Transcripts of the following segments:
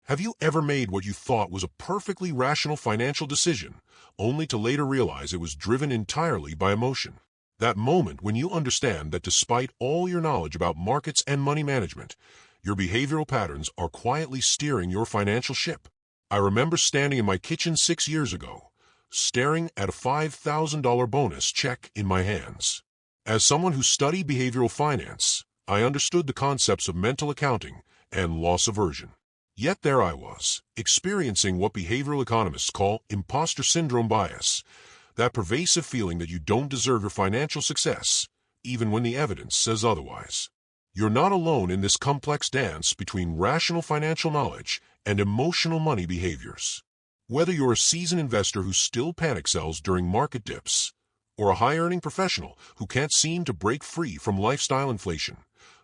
Have you ever made what you thought was a perfectly rational financial decision, only to later realize it was driven entirely by emotion? That moment when you understand that despite all your knowledge about markets and money management, your behavioral patterns are quietly steering your financial ship. I remember standing in my kitchen 6 years ago, staring at a $5,000 bonus check in my hands. As someone who studied behavioral finance, I understood the concepts of mental accounting and loss aversion. Yet there I was, experiencing what behavioral economists call imposter syndrome bias, that pervasive feeling that you don't deserve your financial success, even when the evidence says otherwise. You're not alone in this complex dance between rational financial knowledge and emotional money behaviors. Whether you're a seasoned investor who still panic sells during market dips, or a high-earning professional who can't seem to break free from lifestyle inflation,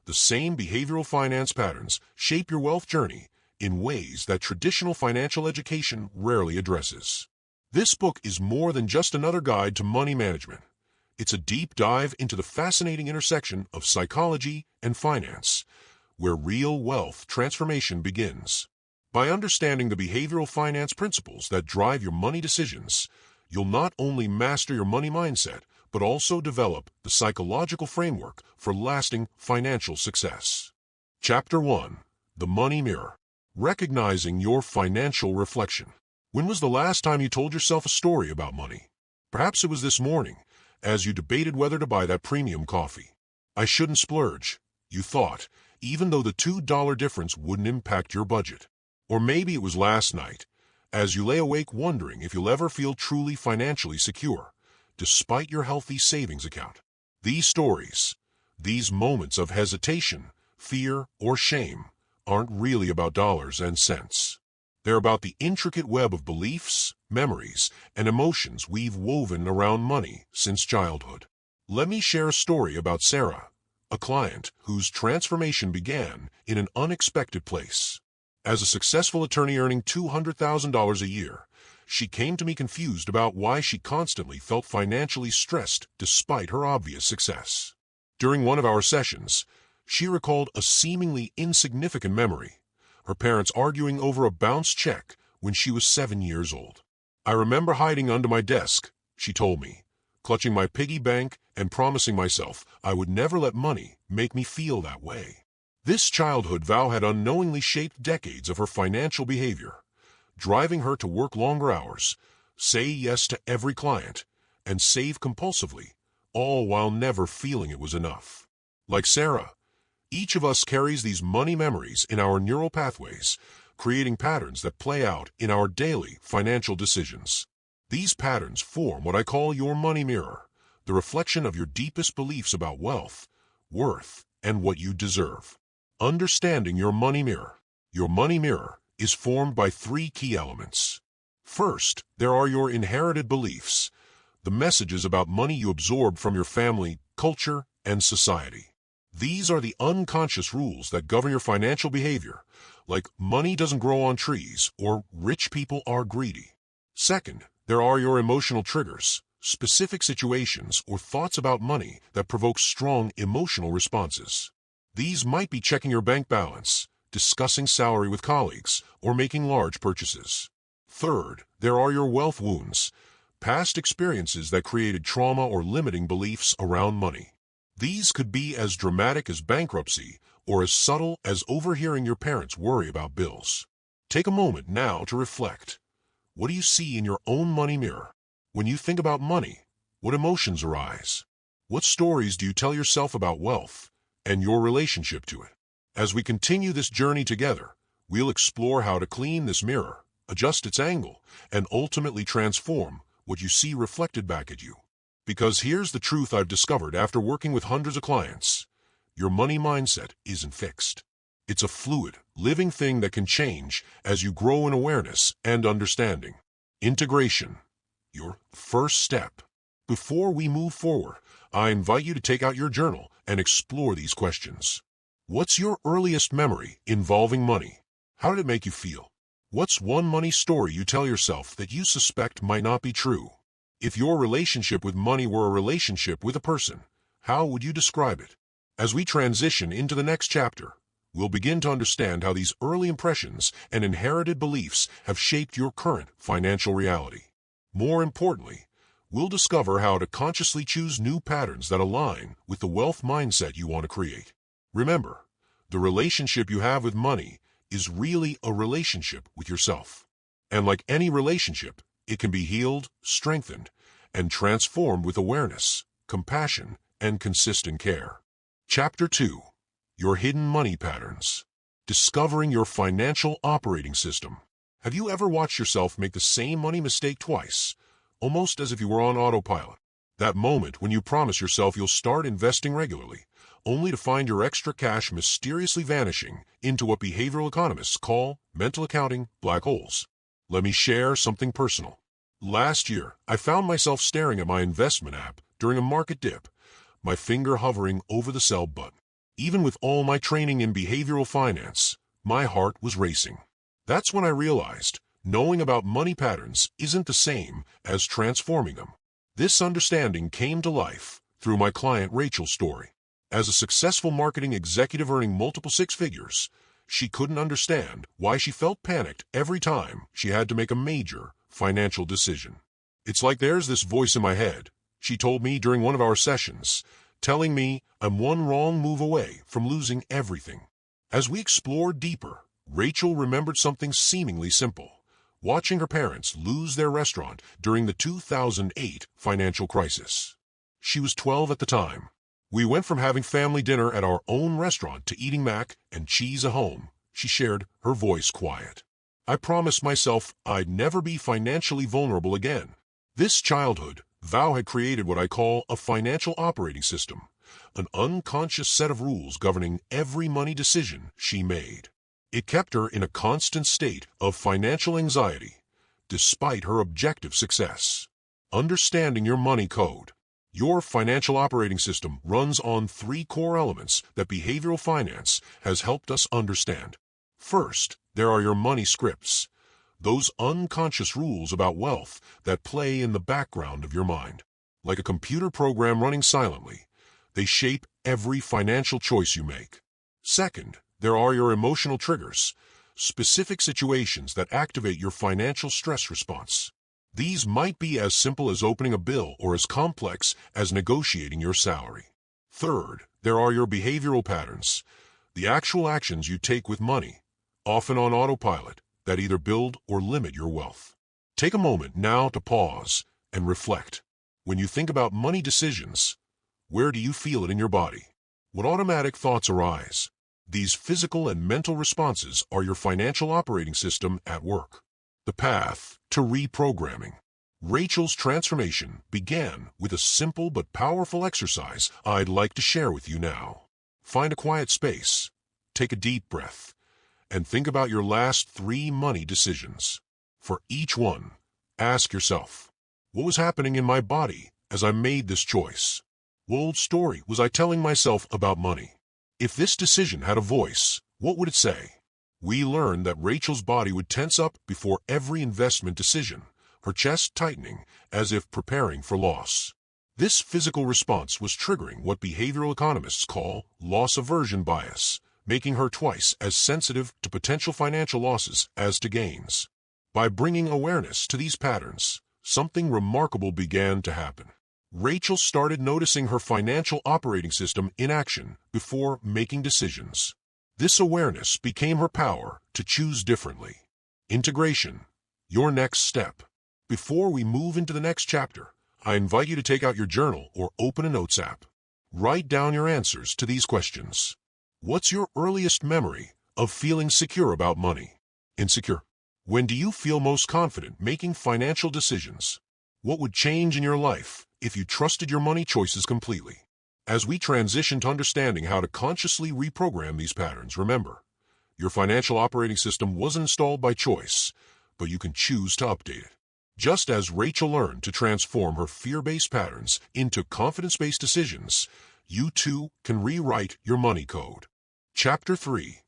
the same behavioral finance patterns shape your wealth journey in ways that traditional financial education rarely addresses. This book is more than just another guide to money management. It's a deep dive into the fascinating intersection of psychology and finance, where real wealth transformation begins. By understanding the behavioral finance principles that drive your money decisions, you'll not only master your money mindset, but also develop the psychological framework for lasting financial success. Chapter 1. The Money Mirror. Recognizing your financial reflection. When was the last time you told yourself a story about money? Perhaps it was this morning, as you debated whether to buy that premium coffee. I shouldn't splurge, you thought, even though the $2 difference wouldn't impact your budget. Or maybe it was last night, as you lay awake wondering if you'll ever feel truly financially secure, despite your healthy savings account. These stories, these moments of hesitation, fear, or shame, aren't really about dollars and cents. They're about the intricate web of beliefs, memories, and emotions we've woven around money since childhood. Let me share a story about Sarah, a client whose transformation began in an unexpected place. As a successful attorney earning $200,000 a year, she came to me confused about why she constantly felt financially stressed despite her obvious success. During one of our sessions, she recalled a seemingly insignificant memory, her parents arguing over a bounced check when she was 7 years old. I remember hiding under my desk, she told me, clutching my piggy bank and promising myself I would never let money make me feel that way. This childhood vow had unknowingly shaped decades of her financial behavior, driving her to work longer hours, say yes to every client, and save compulsively, all while never feeling it was enough. Like Sarah, each of us carries these money memories in our neural pathways, creating patterns that play out in our daily financial decisions. These patterns form what I call your money mirror, the reflection of your deepest beliefs about wealth, worth, and what you deserve. Understanding your money mirror. Your money mirror is formed by 3 key elements. First, there are your inherited beliefs, the messages about money you absorb from your family, culture, and society. These are the unconscious rules that govern your financial behavior, like money doesn't grow on trees or rich people are greedy. Second, there are your emotional triggers, specific situations or thoughts about money that provoke strong emotional responses. These might be checking your bank balance, discussing salary with colleagues, or making large purchases. Third, there are your wealth wounds, past experiences that created trauma or limiting beliefs around money. These could be as dramatic as bankruptcy or as subtle as overhearing your parents worry about bills. Take a moment now to reflect. What do you see in your own money mirror? When you think about money, what emotions arise? What stories do you tell yourself about wealth and your relationship to it? As we continue this journey together, we'll explore how to clean this mirror, adjust its angle, and ultimately transform what you see reflected back at you. Because here's the truth I've discovered after working with hundreds of clients. Your money mindset isn't fixed. It's a fluid, living thing that can change as you grow in awareness and understanding. Integration. Your first step. Before we move forward, I invite you to take out your journal and explore these questions. What's your earliest memory involving money? How did it make you feel? What's one money story you tell yourself that you suspect might not be true? If your relationship with money were a relationship with a person, how would you describe it? As we transition into the next chapter, we'll begin to understand how these early impressions and inherited beliefs have shaped your current financial reality. More importantly, we'll discover how to consciously choose new patterns that align with the wealth mindset you want to create. Remember, the relationship you have with money is really a relationship with yourself. And like any relationship, it can be healed, strengthened, and transformed with awareness, compassion, and consistent care. Chapter 2. Your Hidden Money Patterns. Discovering your financial operating system. Have you ever watched yourself make the same money mistake twice, almost as if you were on autopilot? That moment when you promise yourself you'll start investing regularly, only to find your extra cash mysteriously vanishing into what behavioral economists call mental accounting black holes. Let me share something personal. Last year, I found myself staring at my investment app during a market dip, my finger hovering over the sell button. Even with all my training in behavioral finance, my heart was racing. That's when I realized knowing about money patterns isn't the same as transforming them. This understanding came to life through my client Rachel's story. As a successful marketing executive earning multiple six figures, she couldn't understand why she felt panicked every time she had to make a major financial decision. It's like there's this voice in my head, she told me during one of our sessions, telling me I'm one wrong move away from losing everything. As we explored deeper, Rachel remembered something seemingly simple: watching her parents lose their restaurant during the 2008 financial crisis. She was 12 at the time. We went from having family dinner at our own restaurant to eating mac and cheese at home, she shared, her voice quiet. I promised myself I'd never be financially vulnerable again. This childhood vow had created what I call a financial operating system, an unconscious set of rules governing every money decision she made. It kept her in a constant state of financial anxiety, despite her objective success. Understanding your money code. Your financial operating system runs on three core elements that behavioral finance has helped us understand. First, there are your money scripts, those unconscious rules about wealth that play in the background of your mind. Like a computer program running silently, they shape every financial choice you make. Second, there are your emotional triggers, specific situations that activate your financial stress response. These might be as simple as opening a bill or as complex as negotiating your salary. Third, there are your behavioral patterns, the actual actions you take with money, often on autopilot, that either build or limit your wealth. Take a moment now to pause and reflect. When you think about money decisions, where do you feel it in your body? What automatic thoughts arise? These physical and mental responses are your financial operating system at work. The path to reprogramming. Rachel's transformation began with a simple but powerful exercise I'd like to share with you now. Find a quiet space, take a deep breath, and think about your last 3 money decisions. For each one, ask yourself, what was happening in my body as I made this choice? What old story was I telling myself about money? If this decision had a voice, what would it say? We learned that Rachel's body would tense up before every investment decision, her chest tightening as if preparing for loss. This physical response was triggering what behavioral economists call loss aversion bias, making her twice as sensitive to potential financial losses as to gains. By bringing awareness to these patterns, something remarkable began to happen. Rachel started noticing her financial operating system in action before making decisions. This awareness became her power to choose differently. Integration, your next step. Before we move into the next chapter, I invite you to take out your journal or open a notes app. Write down your answers to these questions. What's your earliest memory of feeling secure about money? Insecure. When do you feel most confident making financial decisions? What would change in your life if you trusted your money choices completely? As we transition to understanding how to consciously reprogram these patterns, remember, your financial operating system wasn't installed by choice, but you can choose to update it. Just as Rachel learned to transform her fear-based patterns into confidence-based decisions, you too can rewrite your money code. Chapter 3.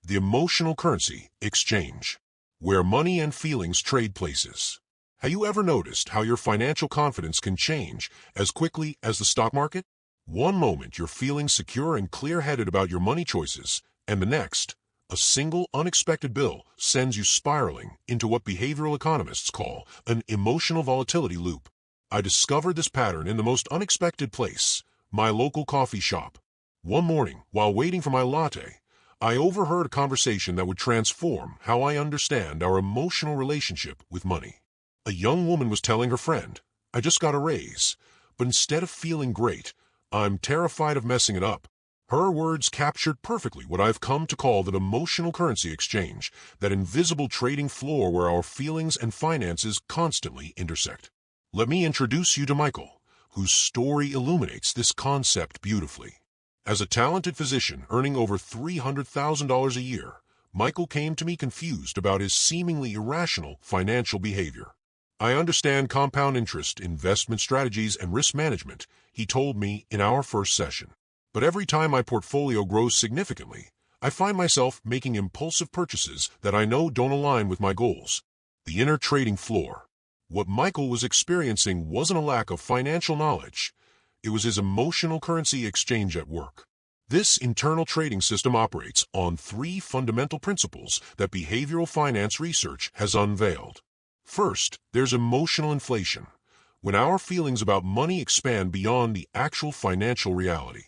The Emotional Currency Exchange. Where money and feelings trade places. Have you ever noticed how your financial confidence can change as quickly as the stock market? One moment you're feeling secure and clear-headed about your money choices, And the next, a single unexpected bill sends you spiraling into what behavioral economists call an emotional volatility loop. I discovered this pattern in the most unexpected place, my local coffee shop. One morning, while waiting for my latte, I overheard a conversation that would transform how I understand our emotional relationship with money. A young woman was telling her friend, "I just got a raise, but instead of feeling great, I'm terrified of messing it up." Her words captured perfectly what I've come to call that emotional currency exchange, that invisible trading floor where our feelings and finances constantly intersect. Let me introduce you to Michael, whose story illuminates this concept beautifully. As a talented physician earning over $300,000 a year, Michael came to me confused about his seemingly irrational financial behavior. "I understand compound interest, investment strategies, and risk management," he told me in our first session. "But every time my portfolio grows significantly, I find myself making impulsive purchases that I know don't align with my goals." The inner trading floor. What Michael was experiencing wasn't a lack of financial knowledge. It was his emotional currency exchange at work. This internal trading system operates on three fundamental principles that behavioral finance research has unveiled. First, there's emotional inflation, when our feelings about money expand beyond the actual financial reality.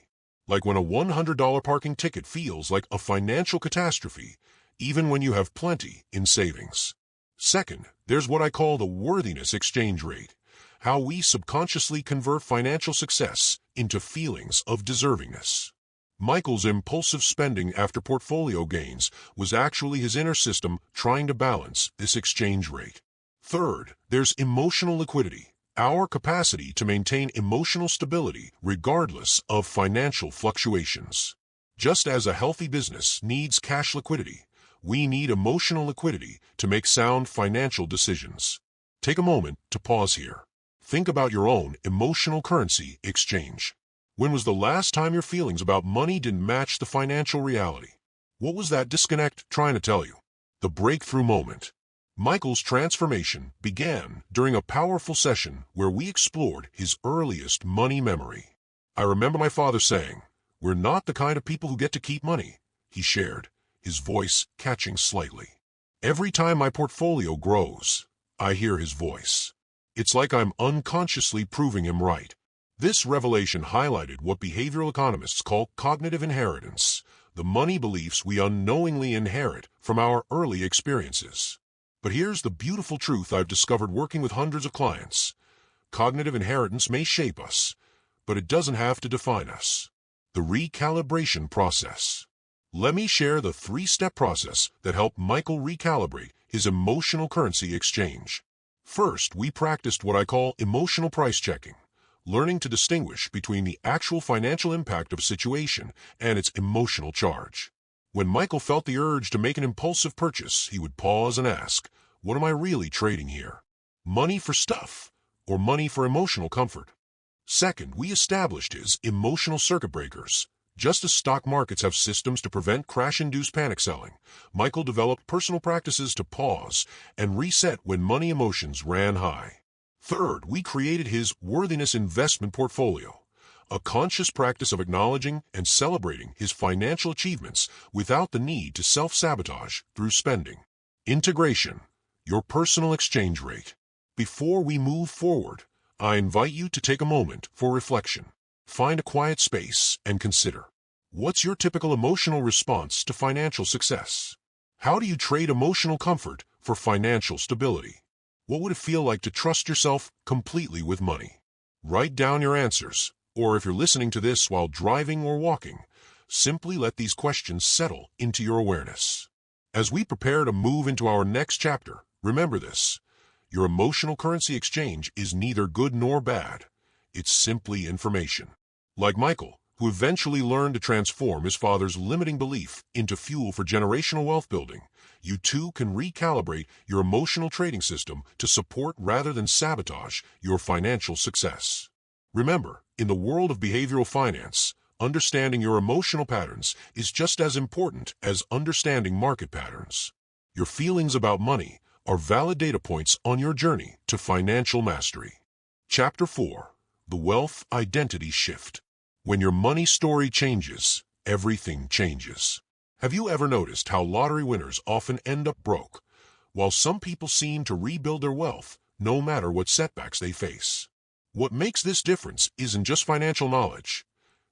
Like when a $100 parking ticket feels like a financial catastrophe, even when you have plenty in savings. Second, there's what I call the worthiness exchange rate, how we subconsciously convert financial success into feelings of deservingness. Michael's impulsive spending after portfolio gains was actually his inner system trying to balance this exchange rate. Third, there's emotional liquidity, our capacity to maintain emotional stability regardless of financial fluctuations. Just as a healthy business needs cash liquidity, we need emotional liquidity to make sound financial decisions. Take a moment to pause here. Think about your own emotional currency exchange. When was the last time your feelings about money didn't match the financial reality? What was that disconnect trying to tell you? The breakthrough moment. Michael's transformation began during a powerful session where we explored his earliest money memory. "I remember my father saying, 'We're not the kind of people who get to keep money,'" he shared, his voice catching slightly. "Every time my portfolio grows, I hear his voice. It's like I'm unconsciously proving him right." This revelation highlighted what behavioral economists call cognitive inheritance, the money beliefs we unknowingly inherit from our early experiences. But here's the beautiful truth I've discovered working with hundreds of clients. Cognitive inheritance may shape us, but it doesn't have to define us. The recalibration process. Let me share the three-step process that helped Michael recalibrate his emotional currency exchange. First, we practiced what I call emotional price checking, learning to distinguish between the actual financial impact of a situation and its emotional charge. When Michael felt the urge to make an impulsive purchase, he would pause and ask, "What am I really trading here? Money for stuff or money for emotional comfort?" Second, we established his emotional circuit breakers. Just as stock markets have systems to prevent crash-induced panic selling, Michael developed personal practices to pause and reset when money emotions ran high. Third, we created his worthiness investment portfolio, a conscious practice of acknowledging and celebrating his financial achievements without the need to self-sabotage through spending. Integration, your personal exchange rate. Before we move forward, I invite you to take a moment for reflection. Find a quiet space and consider. What's your typical emotional response to financial success? How do you trade emotional comfort for financial stability? What would it feel like to trust yourself completely with money? Write down your answers, or if you're listening to this while driving or walking, simply let these questions settle into your awareness. As we prepare to move into our next chapter, remember this. Your emotional currency exchange is neither good nor bad. It's simply information. Like Michael, who eventually learned to transform his father's limiting belief into fuel for generational wealth building, you too can recalibrate your emotional trading system to support rather than sabotage your financial success. Remember, in the world of behavioral finance, understanding your emotional patterns is just as important as understanding market patterns. Your feelings about money are valid data points on your journey to financial mastery. Chapter 4. The Wealth Identity Shift. When your money story changes, everything changes. Have you ever noticed how lottery winners often end up broke, while some people seem to rebuild their wealth no matter what setbacks they face? What makes this difference isn't just financial knowledge.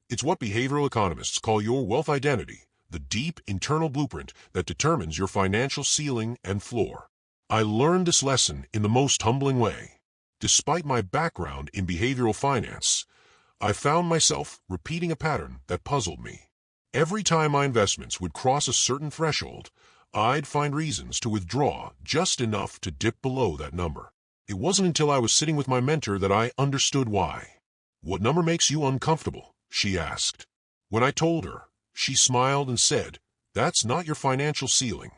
It's what behavioral economists call your wealth identity, the deep internal blueprint that determines your financial ceiling and floor. I learned this lesson in the most humbling way. Despite my background in behavioral finance, I found myself repeating a pattern that puzzled me. Every time my investments would cross a certain threshold, I'd find reasons to withdraw just enough to dip below that number. It wasn't until I was sitting with my mentor that I understood why. "What number makes you uncomfortable?" she asked. When I told her, she smiled and said, "That's not your financial ceiling.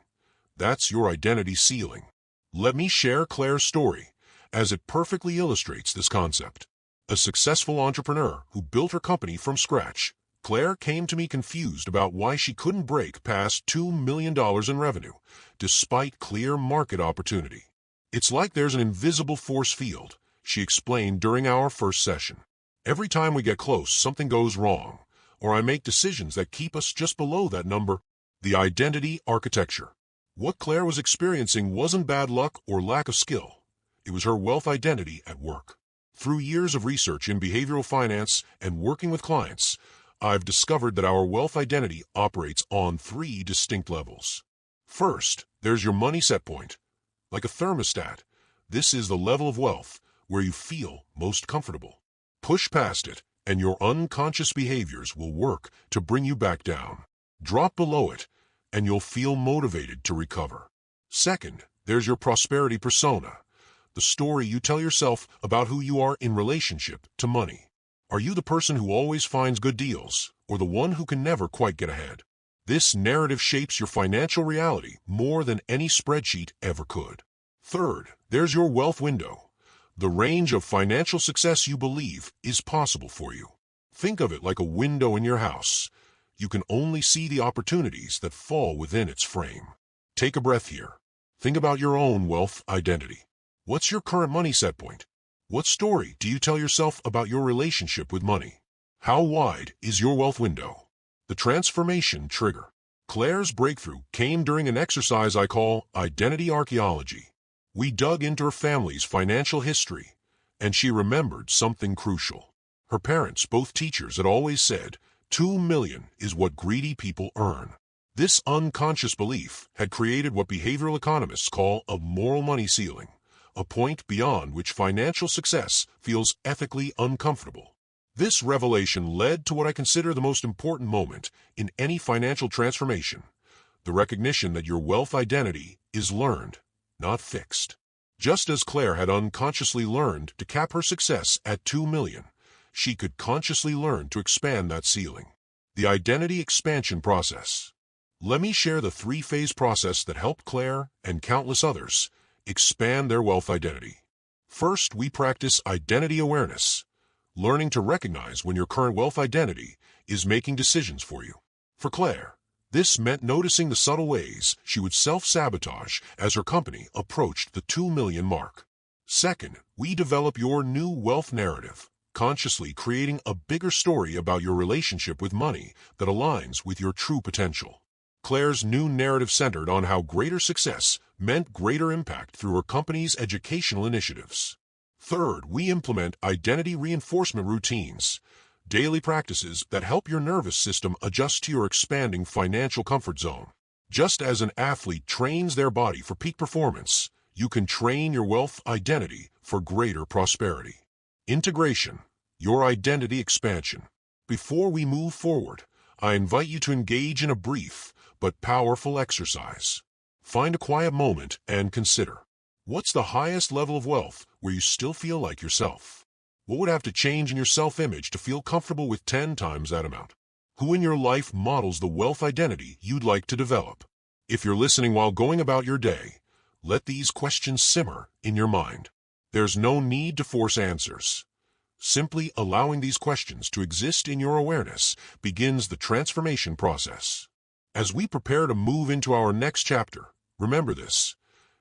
That's your identity ceiling." Let me share Claire's story, as it perfectly illustrates this concept. A successful entrepreneur who built her company from scratch, Claire came to me confused about why she couldn't break past $2 million in revenue, despite clear market opportunity. "It's like there's an invisible force field," she explained during our first session. "Every time we get close, something goes wrong, or I make decisions that keep us just below that number." The identity architecture. What Claire was experiencing wasn't bad luck or lack of skill. It was her wealth identity at work. Through years of research in behavioral finance and working with clients, I've discovered that our wealth identity operates on 3 distinct levels. First, there's your money set point. Like a thermostat, this is the level of wealth where you feel most comfortable. Push past it, and your unconscious behaviors will work to bring you back down. Drop below it, and you'll feel motivated to recover. Second, there's your prosperity persona, the story you tell yourself about who you are in relationship to money. Are you the person who always finds good deals, or the one who can never quite get ahead? This narrative shapes your financial reality more than any spreadsheet ever could. Third, there's your wealth window, the range of financial success you believe is possible for you. Think of it like a window in your house. You can only see the opportunities that fall within its frame. Take a breath here. Think about your own wealth identity. What's your current money set point? What story do you tell yourself about your relationship with money? How wide is your wealth window? The transformation trigger. Claire's breakthrough came during an exercise I call identity archaeology. We dug into her family's financial history, and she remembered something crucial. Her parents, both teachers, had always said, $2 million is what greedy people earn. This unconscious belief had created what behavioral economists call a moral money ceiling, a point beyond which financial success feels ethically uncomfortable. This revelation led to what I consider the most important moment in any financial transformation, the recognition that your wealth identity is learned, not fixed. Just as Claire had unconsciously learned to cap her success at $2 million, she could consciously learn to expand that ceiling. The identity expansion process. Let me share the 3-phase process that helped Claire and countless others expand their wealth identity. First, we practice identity awareness, learning to recognize when your current wealth identity is making decisions for you. For Claire, this meant noticing the subtle ways she would self-sabotage as her company approached the $2 million mark. Second, we develop your new wealth narrative, consciously creating a bigger story about your relationship with money that aligns with your true potential. Claire's new narrative centered on how greater success meant greater impact through her company's educational initiatives. Third, we implement identity reinforcement routines, daily practices that help your nervous system adjust to your expanding financial comfort zone. Just as an athlete trains their body for peak performance, you can train your wealth identity for greater prosperity. Integration, your identity expansion. Before we move forward, I invite you to engage in a brief but powerful exercise. Find a quiet moment and consider, what's the highest level of wealth where you still feel like yourself? What would have to change in your self-image to feel comfortable with 10 times that amount? Who in your life models the wealth identity you'd like to develop? If you're listening while going about your day, let these questions simmer in your mind. There's no need to force answers. Simply allowing these questions to exist in your awareness begins the transformation process. As we prepare to move into our next chapter, remember this: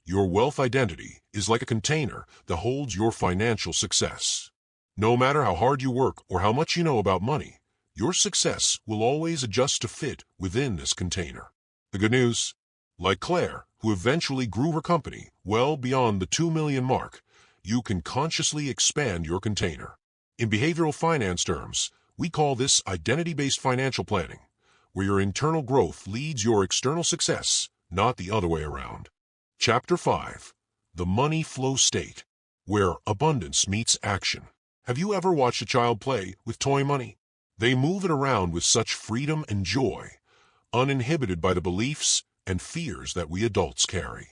your wealth identity is like a container that holds your financial success. No matter how hard you work or how much you know about money, your success will always adjust to fit within this container. The good news? Like Claire, who eventually grew her company well beyond the 2 million mark, you can consciously expand your container. In behavioral finance terms, we call this identity-based financial planning, where your internal growth leads your external success, not the other way around. Chapter 5. The Money Flow State, where abundance meets action. Have you ever watched a child play with toy money? They move it around with such freedom and joy, uninhibited by the beliefs and fears that we adults carry.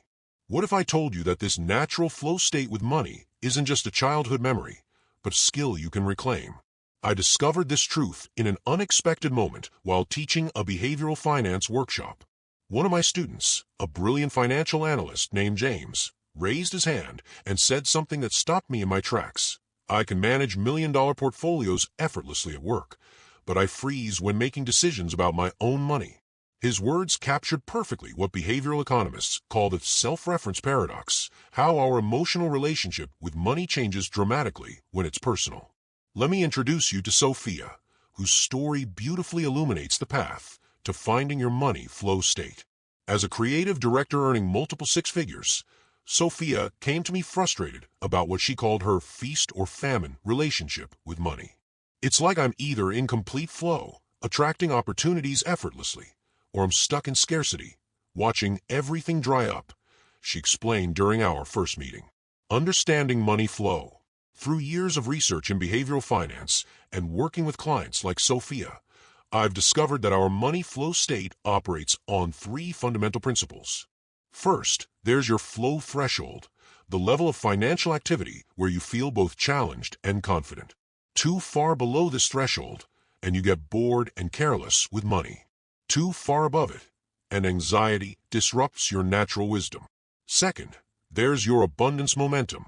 What if I told you that this natural flow state with money isn't just a childhood memory, but a skill you can reclaim? I discovered this truth in an unexpected moment while teaching a behavioral finance workshop. One of my students, a brilliant financial analyst named James, raised his hand and said something that stopped me in my tracks. I can manage million-dollar portfolios effortlessly at work, but I freeze when making decisions about my own money. His words captured perfectly what behavioral economists call the self-reference paradox, how our emotional relationship with money changes dramatically when it's personal. Let me introduce you to Sophia, whose story beautifully illuminates the path to finding your money flow state. As a creative director earning multiple six figures, Sophia came to me frustrated about what she called her feast or famine relationship with money. It's like I'm either in complete flow, attracting opportunities effortlessly, or I'm stuck in scarcity, watching everything dry up, she explained during our first meeting. Understanding money flow. Through years of research in behavioral finance and working with clients like Sophia, I've discovered that our money flow state operates on three fundamental principles. First, there's your flow threshold, the level of financial activity where you feel both challenged and confident. Too far below this threshold, and you get bored and careless with money. Too far above it, and anxiety disrupts your natural wisdom. Second, there's your abundance momentum.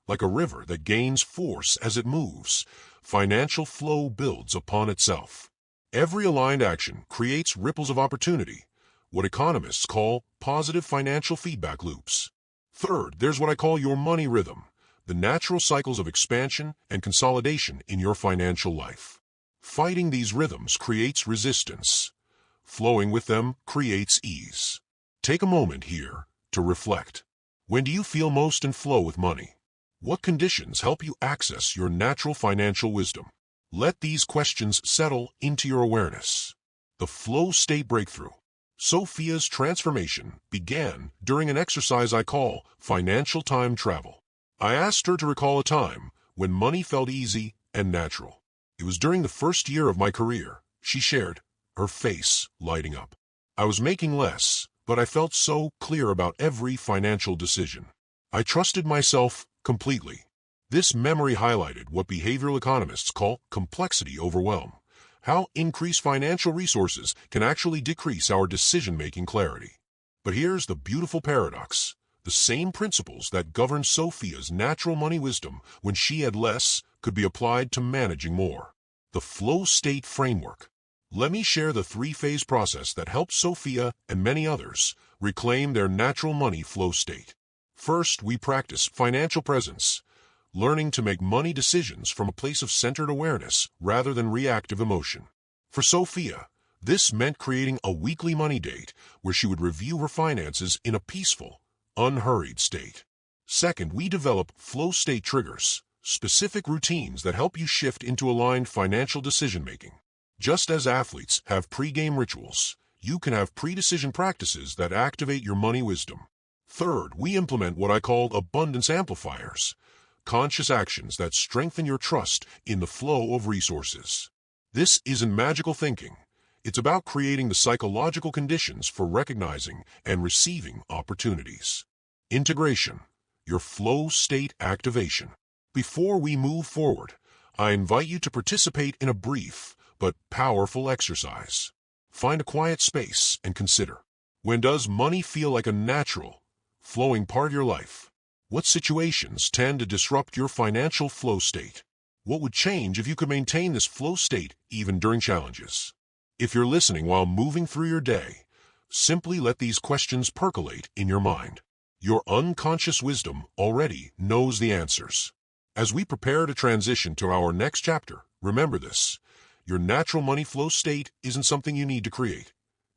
Like a river that gains force as it moves, financial flow builds upon itself. Every aligned action creates ripples of opportunity, what economists call positive financial feedback loops. Third, there's what I call your money rhythm, the natural cycles of expansion and consolidation in your financial life. Fighting these rhythms creates resistance. Flowing with them creates ease. Take a moment here to reflect. When do you feel most in flow with money? What conditions help you access your natural financial wisdom? Let these questions settle into your awareness. The flow state breakthrough. Sophia's transformation began during an exercise I call financial time travel. I asked her to recall a time when money felt easy and natural. It was during the first year of my career, she shared, her face lighting up. I was making less, but I felt so clear about every financial decision. I trusted myself completely. This memory highlighted what behavioral economists call complexity overwhelm, how increased financial resources can actually decrease our decision-making clarity. But here's the beautiful paradox. The same principles that govern Sophia's natural money wisdom when she had less could be applied to managing more. The flow state framework. Let me share the three-phase process that helped Sophia and many others reclaim their natural money flow state. First, we practice financial presence, learning to make money decisions from a place of centered awareness rather than reactive emotion. For Sophia, this meant creating a weekly money date where she would review her finances in a peaceful, unhurried state. Second, we develop flow state triggers, specific routines that help you shift into aligned financial decision-making. Just as athletes have pre-game rituals, you can have pre-decision practices that activate your money wisdom. Third, we implement what I call abundance amplifiers, conscious actions that strengthen your trust in the flow of resources. This isn't magical thinking. It's about creating the psychological conditions for recognizing and receiving opportunities. Integration, your flow state activation. Before we move forward, I invite you to participate in a brief but powerful exercise. Find a quiet space and consider. When does money feel like a natural, flowing part of your life? What situations tend to disrupt your financial flow state? What would change if you could maintain this flow state even during challenges? If you're listening while moving through your day, simply let these questions percolate in your mind. Your unconscious wisdom already knows the answers. As we prepare to transition to our next chapter, remember this. Your natural money flow state isn't something you need to create.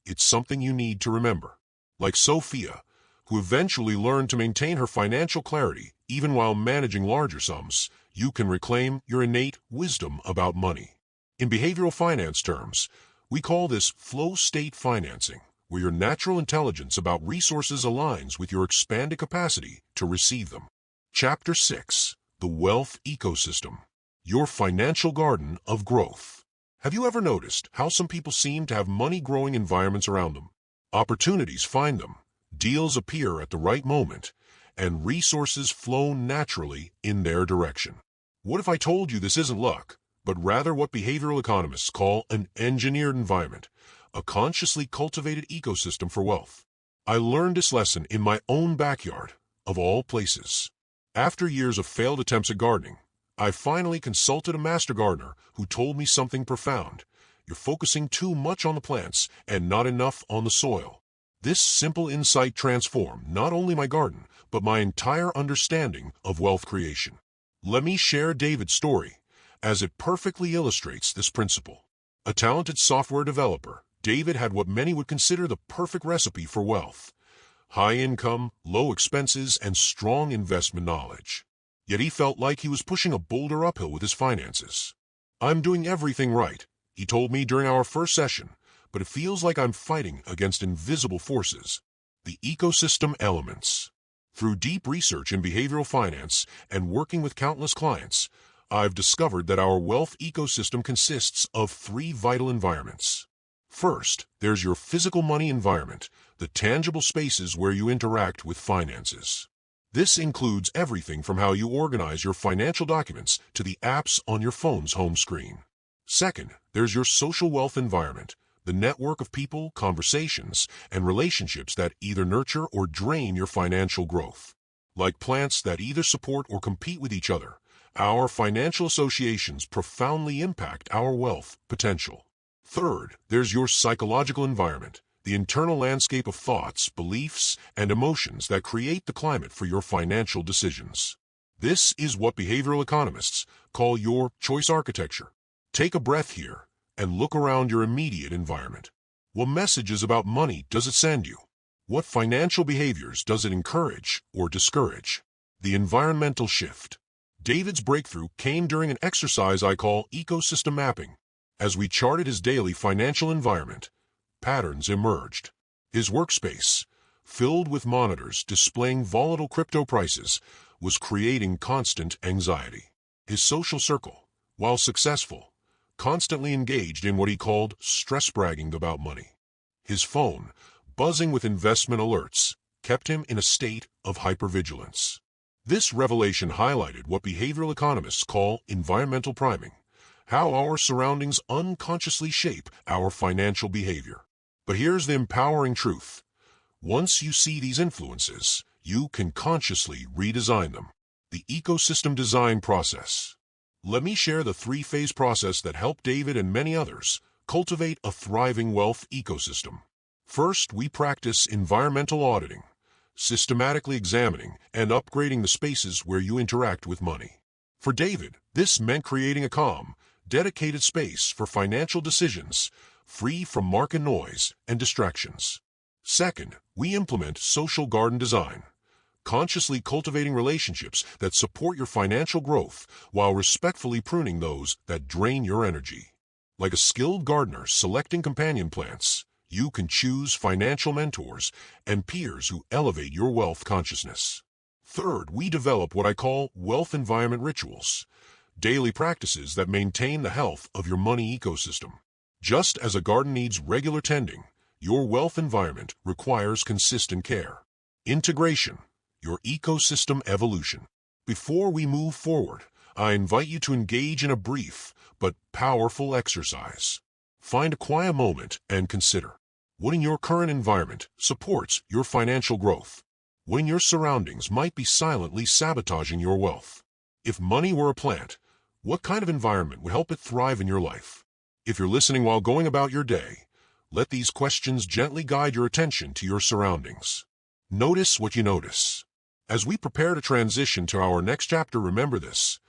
It's something you need to remember. Like Sophia, who eventually learned to maintain her financial clarity even while managing larger sums, you can reclaim your innate wisdom about money. In behavioral finance terms, we call this flow state financing, where your natural intelligence about resources aligns with your expanded capacity to receive them. Chapter 6: The Wealth Ecosystem. Your financial garden of growth. Have you ever noticed how some people seem to have money-growing environments around them? Opportunities find them, deals appear at the right moment, and resources flow naturally in their direction. What if I told you this isn't luck, but rather what behavioral economists call an engineered environment, a consciously cultivated ecosystem for wealth? I learned this lesson in my own backyard, of all places. After years of failed attempts at gardening, I finally consulted a master gardener who told me something profound. You're focusing too much on the plants and not enough on the soil. This simple insight transformed not only my garden, but my entire understanding of wealth creation. Let me share David's story, as it perfectly illustrates this principle. A talented software developer, David had what many would consider the perfect recipe for wealth: high income, low expenses, and strong investment knowledge. Yet he felt like he was pushing a boulder uphill with his finances. "I'm doing everything right," he told me during our first session, "but it feels like I'm fighting against invisible forces." The ecosystem elements. Through deep research in behavioral finance and working with countless clients, I've discovered that our wealth ecosystem consists of 3 vital environments. First, there's your physical money environment, the tangible spaces where you interact with finances. This includes everything from how you organize your financial documents to the apps on your phone's home screen. Second, there's your social wealth environment, the network of people, conversations, and relationships that either nurture or drain your financial growth. Like plants that either support or compete with each other, our financial associations profoundly impact our wealth potential. Third, there's your psychological environment, the internal landscape of thoughts, beliefs, and emotions that create the climate for your financial decisions. This is what behavioral economists call your choice architecture. Take a breath here and look around your immediate environment. What messages about money does it send you? What financial behaviors does it encourage or discourage? The environmental shift. David's breakthrough came during an exercise I call ecosystem mapping. As we charted his daily financial environment, patterns emerged. His workspace, filled with monitors displaying volatile crypto prices, was creating constant anxiety. His social circle, while successful, constantly engaged in what he called stress bragging about money. His phone, buzzing with investment alerts, kept him in a state of hypervigilance. This revelation highlighted what behavioral economists call environmental priming, how our surroundings unconsciously shape our financial behavior. But here's the empowering truth. Once you see these influences, you can consciously redesign them. The ecosystem design process. Let me share the 3-phase process that helped David and many others cultivate a thriving wealth ecosystem. First, we practice environmental auditing, systematically examining and upgrading the spaces where you interact with money. For David, this meant creating a calm, dedicated space for financial decisions, free from market noise and distractions. Second, we implement social garden design, consciously cultivating relationships that support your financial growth while respectfully pruning those that drain your energy. Like a skilled gardener selecting companion plants, you can choose financial mentors and peers who elevate your wealth consciousness. Third, we develop what I call wealth environment rituals, daily practices that maintain the health of your money ecosystem. Just as a garden needs regular tending, your wealth environment requires consistent care. Integration, your ecosystem evolution. Before we move forward, I invite you to engage in a brief but powerful exercise. Find a quiet moment and consider. What in your current environment supports your financial growth? What in your surroundings might be silently sabotaging your wealth? If money were a plant, what kind of environment would help it thrive in your life? If you're listening while going about your day, let these questions gently guide your attention to your surroundings. Notice what you notice. As we prepare to transition to our next chapter, remember this.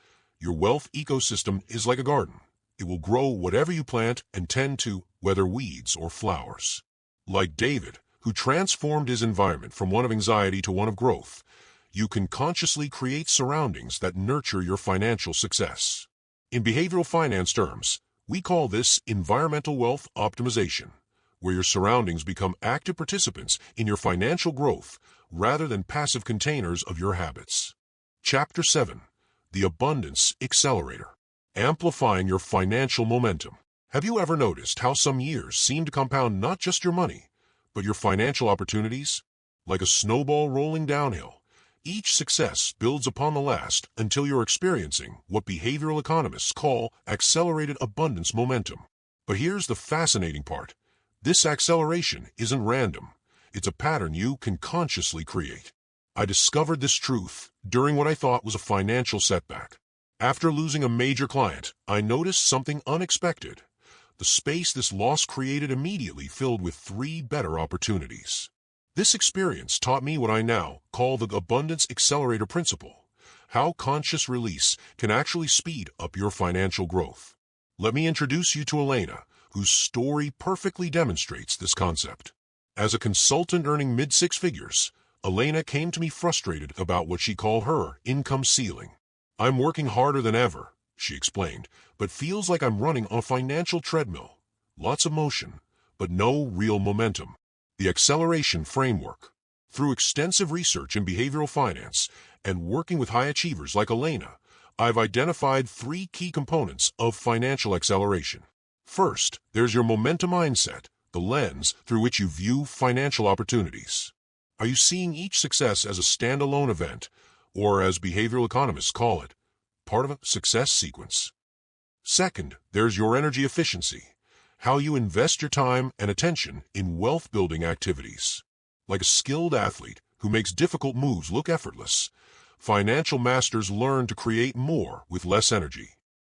Your wealth ecosystem is like a garden. It will grow whatever you plant and tend to, whether weeds or flowers. Like David, who transformed his environment from one of anxiety to one of growth, you can consciously create surroundings that nurture your financial success. In behavioral finance terms, we call this environmental wealth optimization, where your surroundings become active participants in your financial growth rather than passive containers of your habits. Chapter 7. The Abundance Accelerator. Amplifying your financial momentum. Have you ever noticed how some years seem to compound not just your money, but your financial opportunities? Like a snowball rolling downhill, each success builds upon the last until you're experiencing what behavioral economists call accelerated abundance momentum. But here's the fascinating part. This acceleration isn't random. It's a pattern you can consciously create. I discovered this truth during what I thought was a financial setback. After losing a major client, I noticed something unexpected. The space this loss created immediately filled with 3 better opportunities. This experience taught me what I now call the Abundance Accelerator principle, how conscious release can actually speed up your financial growth. Let me introduce you to Elena, whose story perfectly demonstrates this concept. As a consultant earning mid-6 figures, Elena came to me frustrated about what she called her income ceiling. "I'm working harder than ever," she explained, "but feels like I'm running on a financial treadmill. Lots of motion, but no real momentum." The acceleration framework. Through extensive research in behavioral finance and working with high achievers like Elena, I've identified 3 key components of financial acceleration. First, there's your momentum mindset, the lens through which you view financial opportunities. Are you seeing each success as a standalone event, or as behavioral economists call it, part of a success sequence? Second, there's your energy efficiency, how you invest your time and attention in wealth-building activities. Like a skilled athlete who makes difficult moves look effortless, financial masters learn to create more with less energy.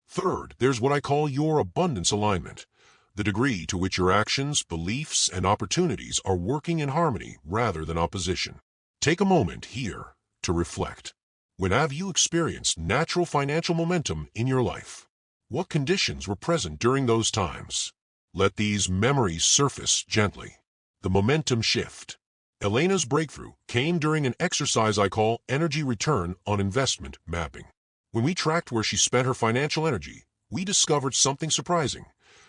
Third, there's what I call your abundance alignment, the degree to which your actions, beliefs, and opportunities are working in harmony rather than opposition. Take a moment here to reflect. When have you experienced natural financial momentum in your life? What conditions were present during those times? Let these memories surface gently. The momentum shift. Elena's breakthrough came during an exercise I call energy return on investment mapping. When we tracked where she spent her financial energy, we discovered something surprising.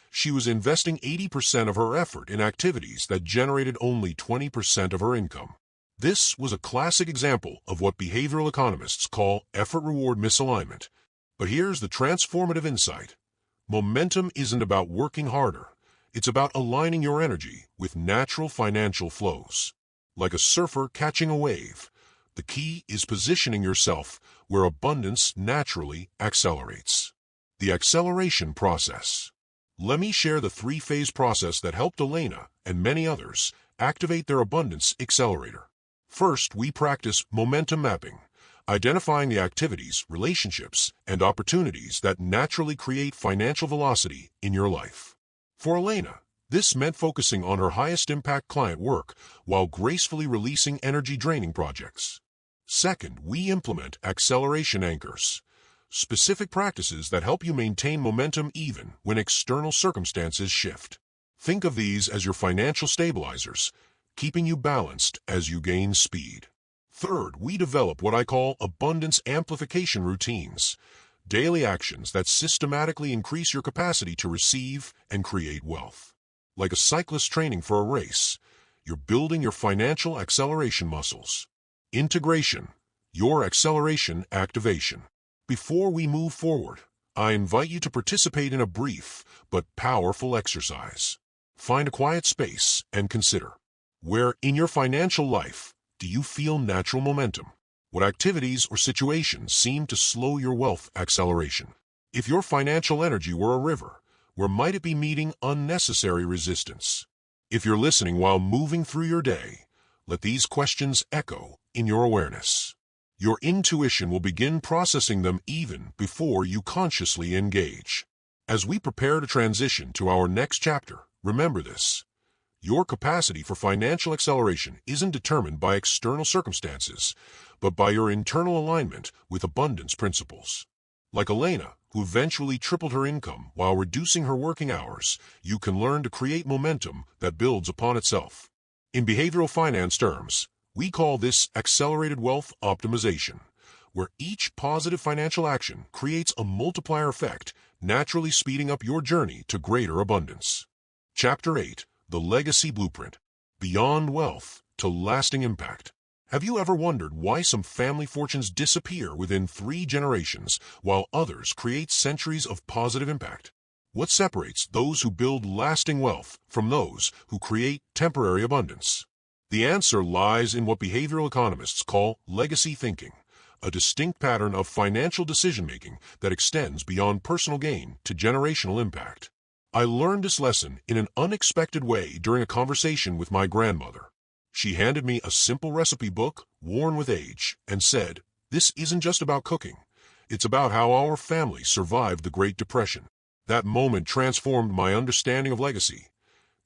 She was investing 80% of her effort in activities that generated only 20% of her income. This was a classic example of what behavioral economists call effort-reward misalignment. But here's the transformative insight. Momentum isn't about working harder. It's about aligning your energy with natural financial flows. Like a surfer catching a wave, the key is positioning yourself where abundance naturally accelerates. The acceleration process. Let me share the 3-phase process that helped Elena and many others activate their abundance accelerator. First, we practice momentum mapping, identifying the activities, relationships, and opportunities that naturally create financial velocity in your life. For Elena, this meant focusing on her highest impact client work while gracefully releasing energy-draining projects. Second, we implement acceleration anchors, specific practices that help you maintain momentum even when external circumstances shift. Think of these as your financial stabilizers, keeping you balanced as you gain speed. Third, we develop what I call abundance amplification routines, daily actions that systematically increase your capacity to receive and create wealth. Like a cyclist training for a race, you're building your financial acceleration muscles. Integration, your acceleration activation. Before we move forward, I invite you to participate in a brief but powerful exercise. Find a quiet space and consider, where in your financial life do you feel natural momentum? What activities or situations seem to slow your wealth acceleration? If your financial energy were a river, where might it be meeting unnecessary resistance? If you're listening while moving through your day, let these questions echo in your awareness. Your intuition will begin processing them even before you consciously engage. As we prepare to transition to our next chapter, remember this. Your capacity for financial acceleration isn't determined by external circumstances, but by your internal alignment with abundance principles. Like Elena, who eventually tripled her income while reducing her working hours, you can learn to create momentum that builds upon itself. In behavioral finance terms, we call this accelerated wealth optimization, where each positive financial action creates a multiplier effect, naturally speeding up your journey to greater abundance. Chapter 8, The Legacy Blueprint, Beyond Wealth to Lasting Impact. Have you ever wondered why some family fortunes disappear within 3 generations while others create centuries of positive impact? What separates those who build lasting wealth from those who create temporary abundance? The answer lies in what behavioral economists call legacy thinking, a distinct pattern of financial decision-making that extends beyond personal gain to generational impact. I learned this lesson in an unexpected way during a conversation with my grandmother. She handed me a simple recipe book, worn with age, and said, "This isn't just about cooking. It's about how our family survived the Great Depression." That moment transformed my understanding of legacy.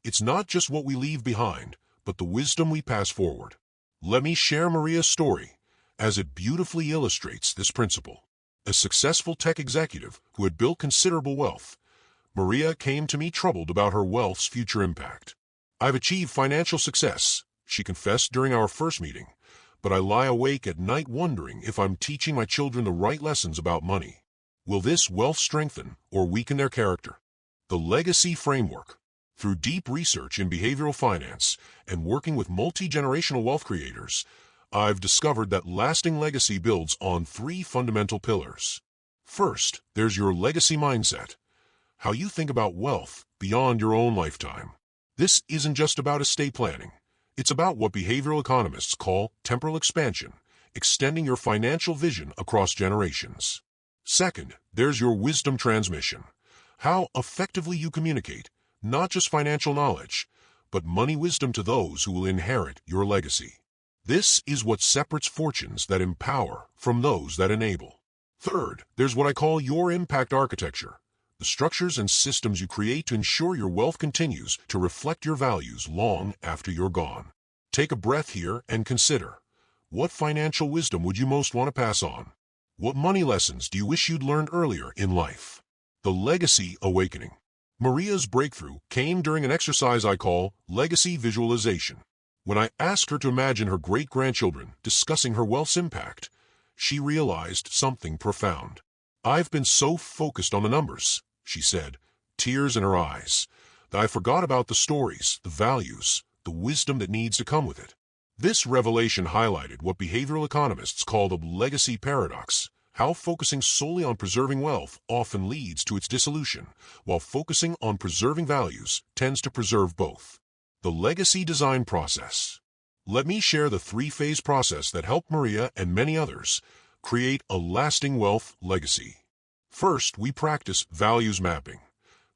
It's not just what we leave behind, but the wisdom we pass forward. Let me share Maria's story, as it beautifully illustrates this principle. A successful tech executive who had built considerable wealth, Maria came to me troubled about her wealth's future impact. "I've achieved financial success," she confessed during our first meeting, "but I lie awake at night wondering if I'm teaching my children the right lessons about money. Will this wealth strengthen or weaken their character?" The Legacy Framework. Through deep research in behavioral finance and working with multi-generational wealth creators, I've discovered that lasting legacy builds on 3 fundamental pillars. First, there's your legacy mindset, how you think about wealth beyond your own lifetime. This isn't just about estate planning. It's about what behavioral economists call temporal expansion, extending your financial vision across generations. Second, there's your wisdom transmission, how effectively you communicate, not just financial knowledge, but money wisdom to those who will inherit your legacy. This is what separates fortunes that empower from those that enable. Third, there's what I call your impact architecture, the structures and systems you create to ensure your wealth continues to reflect your values long after you're gone. Take a breath here and consider, what financial wisdom would you most want to pass on? What money lessons do you wish you'd learned earlier in life? The Legacy Awakening. Maria's breakthrough came during an exercise I call legacy visualization. When I asked her to imagine her great-grandchildren discussing her wealth's impact, she realized something profound. "I've been so focused on the numbers," she said, tears in her eyes, "that I forgot about the stories, the values, the wisdom that needs to come with it." This revelation highlighted what behavioral economists call the legacy paradox, how focusing solely on preserving wealth often leads to its dissolution, while focusing on preserving values tends to preserve both. The legacy design process. Let me share the 3-phase process that helped Maria and many others create a lasting wealth legacy. First, we practice values mapping,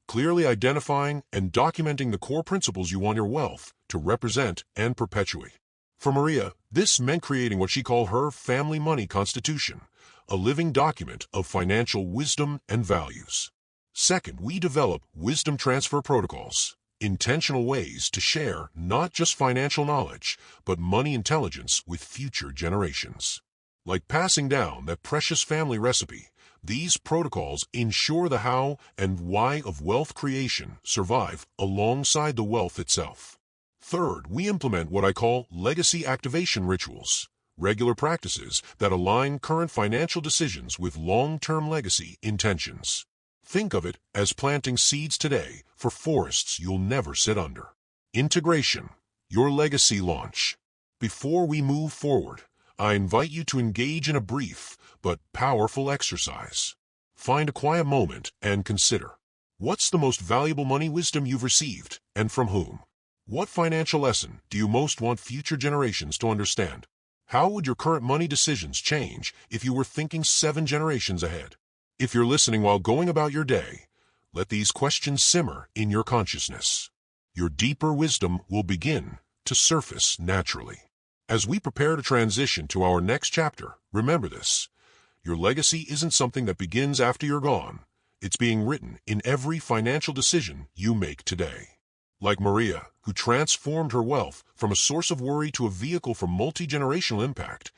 clearly identifying and documenting the core principles you want your wealth to represent and perpetuate. For Maria, this meant creating what she called her family money constitution, a living document of financial wisdom and values. Second, we develop wisdom transfer protocols, intentional ways to share not just financial knowledge, but money intelligence with future generations. Like passing down that precious family recipe, these protocols ensure the how and why of wealth creation survive alongside the wealth itself. Third, we implement what I call legacy activation rituals, regular practices that align current financial decisions with long-term legacy intentions. Think of it as planting seeds today for forests you'll never sit under. Integration, your legacy launch. Before we move forward, I invite you to engage in a brief but powerful exercise. Find a quiet moment and consider, what's the most valuable money wisdom you've received and from whom? What financial lesson do you most want future generations to understand? How would your current money decisions change if you were thinking 7 generations ahead? If you're listening while going about your day, let these questions simmer in your consciousness. Your deeper wisdom will begin to surface naturally. As we prepare to transition to our next chapter, remember this. Your legacy isn't something that begins after you're gone. It's being written in every financial decision you make today. Like Maria, who transformed her wealth from a source of worry to a vehicle for multi-generational impact,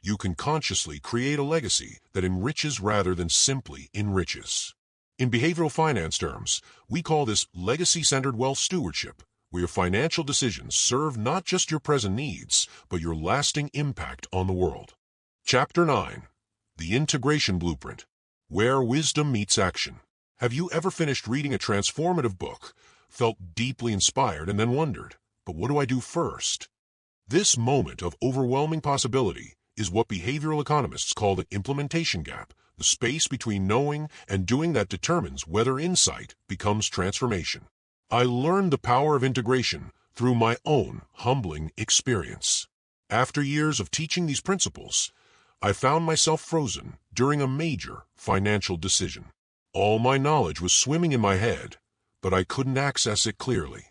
You can consciously create a legacy that enriches rather than simply enriches. In behavioral finance terms, we call this legacy-centered wealth stewardship, where your financial decisions serve not just your present needs, but your lasting impact on the world. Chapter 9. The Integration Blueprint, where wisdom meets action. Have you ever finished reading a transformative book, felt deeply inspired, and then wondered, but what do I do first? This moment of overwhelming possibility is what behavioral economists call the implementation gap, the space between knowing and doing that determines whether insight becomes transformation. I learned the power of integration through my own humbling experience. After years of teaching these principles, I found myself frozen during a major financial decision. All my knowledge was swimming in my head, but I couldn't access it clearly.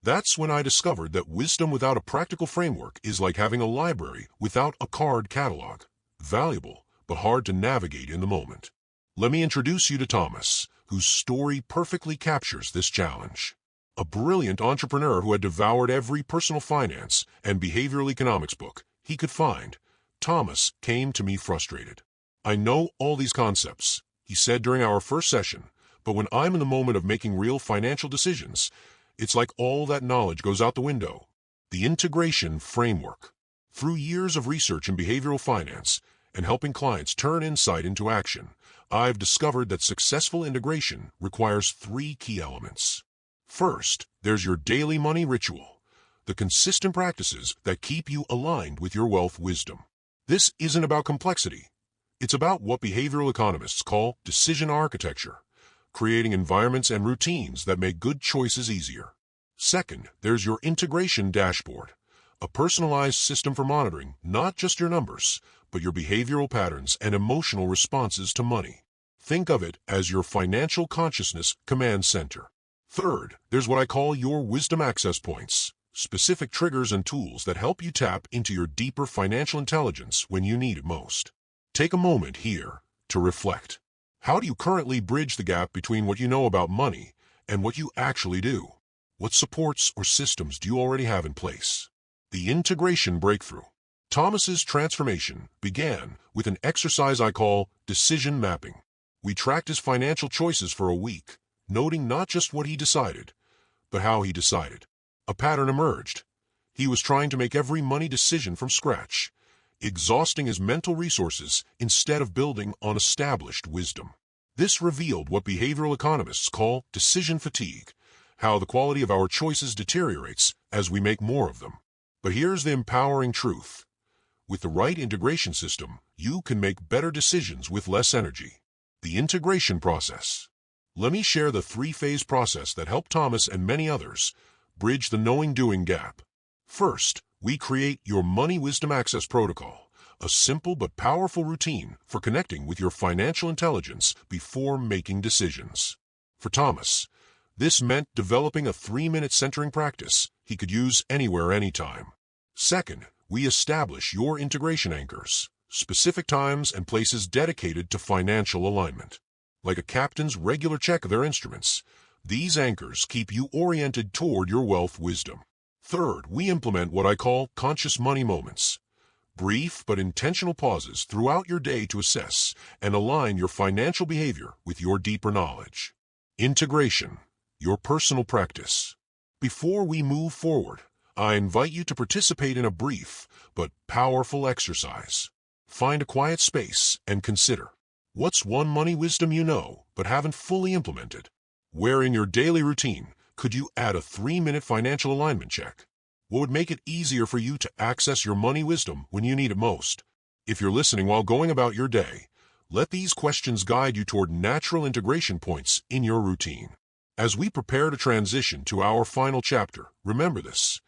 That's when I discovered that wisdom without a practical framework is like having a library without a card catalog. Valuable, but hard to navigate in the moment. Let me introduce you to Thomas, whose story perfectly captures this challenge. A brilliant entrepreneur who had devoured every personal finance and behavioral economics book he could find, Thomas came to me frustrated. "I know all these concepts," he said during our first session, "but when I'm in the moment of making real financial decisions, it's like all that knowledge goes out the window." The integration framework. Through years of research in behavioral finance and helping clients turn insight into action, I've discovered that successful integration requires 3 key elements. First, there's your daily money ritual, the consistent practices that keep you aligned with your wealth wisdom. This isn't about complexity. It's about what behavioral economists call decision architecture, creating environments and routines that make good choices easier. Second, there's your integration dashboard, a personalized system for monitoring not just your numbers, but your behavioral patterns and emotional responses to money. Think of it as your financial consciousness command center. Third, there's what I call your wisdom access points, specific triggers and tools that help you tap into your deeper financial intelligence when you need it most. Take a moment here to reflect. How do you currently bridge the gap between what you know about money and what you actually do? What supports or systems do you already have in place? The integration breakthrough. Thomas's transformation began with an exercise I call decision mapping. We tracked his financial choices for a week, noting not just what he decided, but how he decided. A pattern emerged. He was trying to make every money decision from scratch, exhausting his mental resources instead of building on established wisdom. This revealed what behavioral economists call decision fatigue, how the quality of our choices deteriorates as we make more of them. But here's the empowering truth. With the right integration system, you can make better decisions with less energy. The integration process. Let me share the 3-phase process that helped Thomas and many others bridge the knowing-doing gap. First, we create your Money Wisdom Access Protocol, a simple but powerful routine for connecting with your financial intelligence before making decisions. For Thomas, this meant developing a 3-minute centering practice he could use anywhere, anytime. Second, we establish your integration anchors, specific times and places dedicated to financial alignment. Like a captain's regular check of their instruments, these anchors keep you oriented toward your wealth wisdom. Third, we implement what I call conscious money moments, brief but intentional pauses throughout your day to assess and align your financial behavior with your deeper knowledge. Integration, your personal practice. Before we move forward, I invite you to participate in a brief but powerful exercise. Find a quiet space and consider, what's one money wisdom you know but haven't fully implemented? Where in your daily routine could you add a 3-minute financial alignment check? What would make it easier for you to access your money wisdom when you need it most? If you're listening while going about your day, let these questions guide you toward natural integration points in your routine. As we prepare to transition to our final chapter, remember this.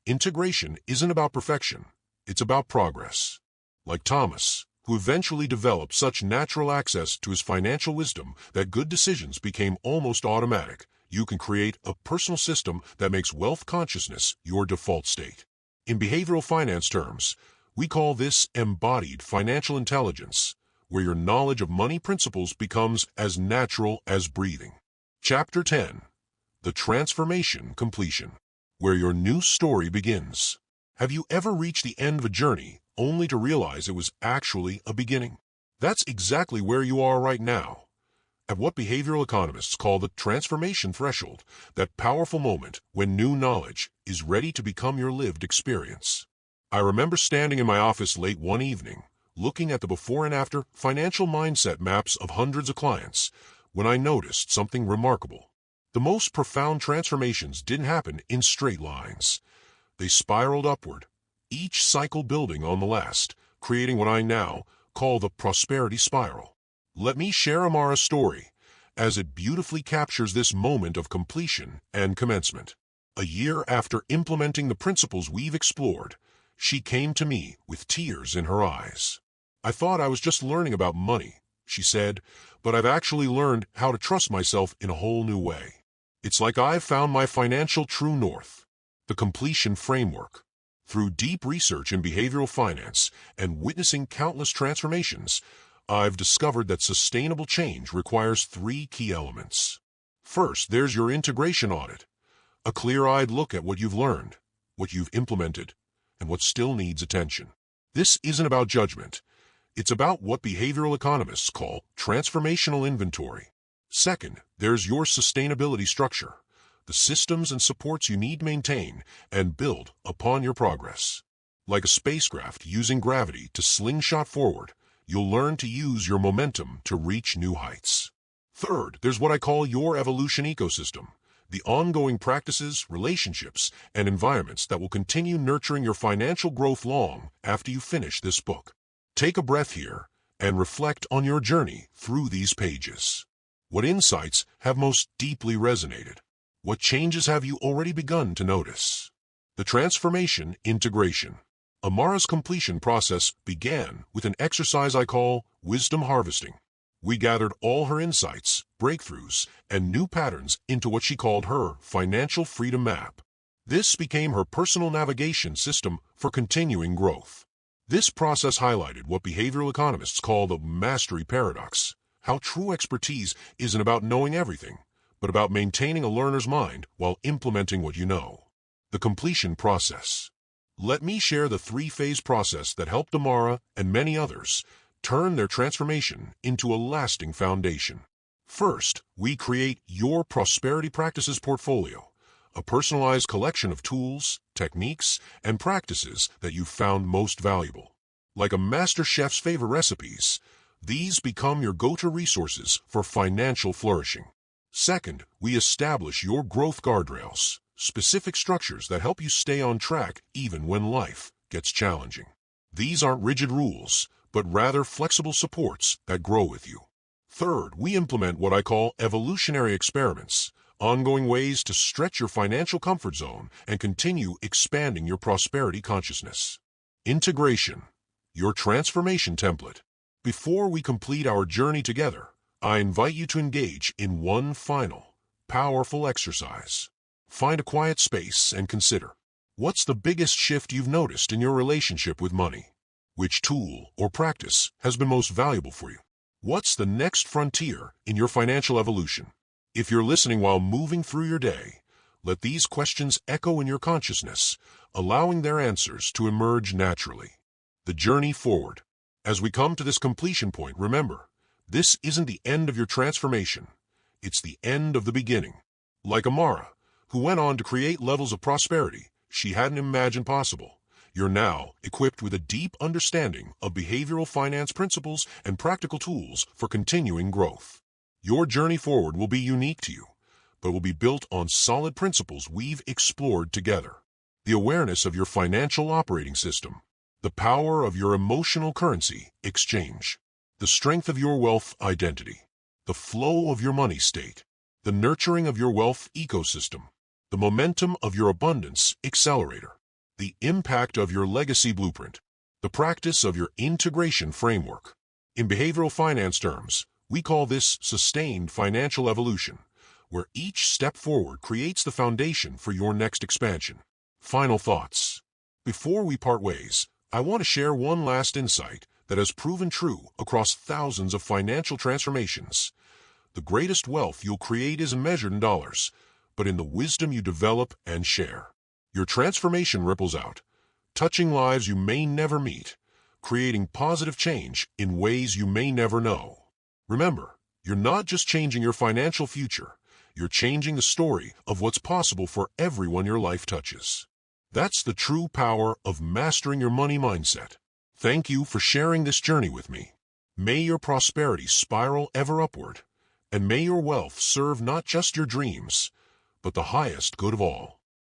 Integration isn't about perfection, it's about progress. Like Thomas, who eventually developed such natural access to his financial wisdom that good decisions became almost automatic, you can create a personal system that makes wealth consciousness your default state. In behavioral finance terms, we call this embodied financial intelligence, where your knowledge of money principles becomes as natural as breathing. Chapter 10. The Transformation Completion, where your new story begins. Have you ever reached the end of a journey only to realize it was actually a beginning. That's exactly where you are right now, at what behavioral economists call the transformation threshold, that powerful moment when new knowledge is ready to become your lived experience. I remember standing in my office late one evening, looking at the before and after financial mindset maps of hundreds of clients, when I noticed something remarkable. The most profound transformations didn't happen in straight lines. They spiraled upward, each cycle building on the last, creating what I now call the prosperity spiral. Let me share Amara's story, as it beautifully captures this moment of completion and commencement. A year after implementing the principles we've explored, she came to me with tears in her eyes. "I thought I was just learning about money," she said, "but I've actually learned how to trust myself in a whole new way. It's like I've found my financial true north, the completion framework." Through deep research in behavioral finance and witnessing countless transformations, I've discovered that sustainable change requires three key elements. First, there's your integration audit, a clear-eyed look at what you've learned, what you've implemented, and what still needs attention. This isn't about judgment. It's about what behavioral economists call transformational inventory. Second, there's your sustainability structure, the systems and supports you need to maintain and build upon your progress. Like a spacecraft using gravity to slingshot forward, you'll learn to use your momentum to reach new heights. Third, there's what I call your evolution ecosystem, the ongoing practices, relationships, and environments that will continue nurturing your financial growth long after you finish this book. Take a breath here and reflect on your journey through these pages. What insights have most deeply resonated? What changes have you already begun to notice? The transformation integration. Amara's completion process began with an exercise I call wisdom harvesting. We gathered all her insights, breakthroughs, and new patterns into what she called her financial freedom map. This became her personal navigation system for continuing growth. This process highlighted what behavioral economists call the mastery paradox, how true expertise isn't about knowing everything, but about maintaining a learner's mind while implementing what you know. The completion process. Let me share the three-phase process that helped Amara and many others turn their transformation into a lasting foundation. First, we create your prosperity practices portfolio, a personalized collection of tools, techniques, and practices that you found most valuable. Like a master chef's favorite recipes, these become your go-to resources for financial flourishing. Second, we establish your growth guardrails, specific structures that help you stay on track even when life gets challenging. These aren't rigid rules, but rather flexible supports that grow with you. Third, we implement what I call evolutionary experiments, ongoing ways to stretch your financial comfort zone and continue expanding your prosperity consciousness. Integration, your transformation template. Before we complete our journey together, I invite you to engage in one final, powerful exercise. Find a quiet space and consider. What's the biggest shift you've noticed in your relationship with money? Which tool or practice has been most valuable for you? What's the next frontier in your financial evolution? If you're listening while moving through your day, let these questions echo in your consciousness, allowing their answers to emerge naturally. The journey forward. As we come to this completion point, remember, this isn't the end of your transformation. It's the end of the beginning. Like Amara, who went on to create levels of prosperity she hadn't imagined possible, you're now equipped with a deep understanding of behavioral finance principles and practical tools for continuing growth. Your journey forward will be unique to you, but will be built on solid principles we've explored together. The awareness of your financial operating system, the power of your emotional currency exchange, the strength of your wealth identity, the flow of your money state, the nurturing of your wealth ecosystem, the momentum of your abundance accelerator, the impact of your legacy blueprint, the practice of your integration framework. In behavioral finance terms, we call this sustained financial evolution, where each step forward creates the foundation for your next expansion. Final thoughts. Before we part ways, I want to share one last insight that has proven true across thousands of financial transformations. The greatest wealth you'll create isn't measured in dollars, but in the wisdom you develop and share. Your transformation ripples out, touching lives you may never meet, creating positive change in ways you may never know. Remember, you're not just changing your financial future, you're changing the story of what's possible for everyone your life touches. That's the true power of mastering your money mindset. Thank you for sharing this journey with me. May your prosperity spiral ever upward, and may your wealth serve not just your dreams, but the highest good of all.